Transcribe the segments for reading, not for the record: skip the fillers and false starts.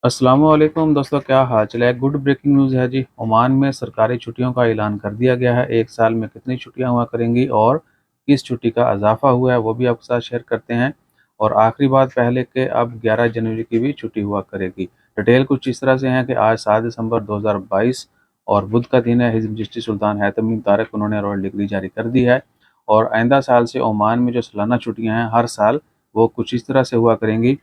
अस्सलाम वालेकुम दोस्तों, क्या हाल चल है। एक गुड ब्रेकिंग न्यूज़ है जी। ओमान में सरकारी छुट्टियों का ऐलान कर दिया गया है। एक साल में कितनी छुट्टियां हुआ करेंगी और किस छुट्टी का इजाफा हुआ है वो भी आपके साथ शेयर करते हैं। और आखिरी बात, पहले के अब 11 जनवरी की भी छुट्टी हुआ करेगी। डिटेल कुछ इस तरह से हैं कि आज 7 दिसंबर 2022 और बुध का दिन है। हिज़्ब चिश्ती सुल्तान हैतम बिन तारिक उन्होंने रॉयल डिग्री जारी कर दी है। और आइंदा साल से ओमान में जो सालाना छुट्टियाँ हैं हर साल, वो कुछ इस तरह से हुआ करेंगी।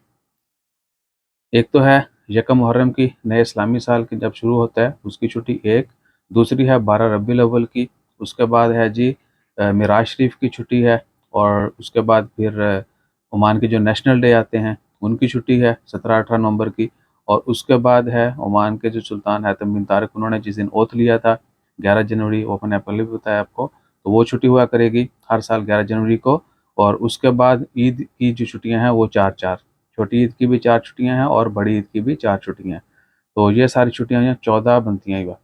एक तो है यकम मुहर्रम की, नए इस्लामी साल की जब शुरू होता है उसकी छुट्टी एक। दूसरी है 12 रबीउल अव्वल की। उसके बाद है जी मिराज शरीफ की छुट्टी है। और उसके बाद फिर ओमान के जो नेशनल डे आते हैं उनकी छुट्टी है 17-18 नवंबर की। और उसके बाद है ओमान के जो सुल्तान हैतम बिन तारिक उन्होंने जिस दिन ओथ लिया था 11 जनवरी, वो मैंने पहले भी बताया आपको, तो वो छुट्टी हुआ करेगी हर साल 11 जनवरी को। और उसके बाद ईद की जो छुट्टियां हैं वो चार चार, छोटी ईद की भी 4 छुट्टियां हैं और बड़ी ईद की भी 4 छुट्टियां हैं। तो ये सारी छुट्टियां हैं, 14 बनती हैं ये बात।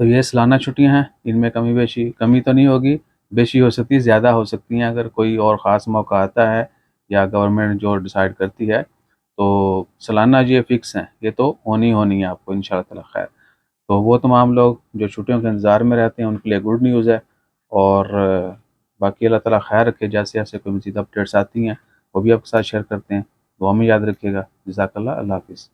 तो ये सालाना छुट्टियां हैं, इनमें कमी बेशी, कमी तो नहीं होगी, बेशी हो सकती है, ज़्यादा हो सकती हैं अगर कोई और ख़ास मौका आता है या गवर्नमेंट जो डिसाइड करती है। तो सालाना ये फ़िक्स हैं, ये तो होनी है आपको इंशाअल्लाह ताला खैर। तो वो तमाम लोग जो छुट्टियों के इंतज़ार में रहते हैं उनके लिए गुड न्यूज़ है। और बाकी अल्लाह ताला खैर रखे, जैसे जैसे कोई मज़ीद अपडेट्स आती हैं वो भी आपके साथ शेयर करते हैं। दुआ में याद रखिएगा। जज़ाकल्लाह, अल्लाह हाफ़िज़।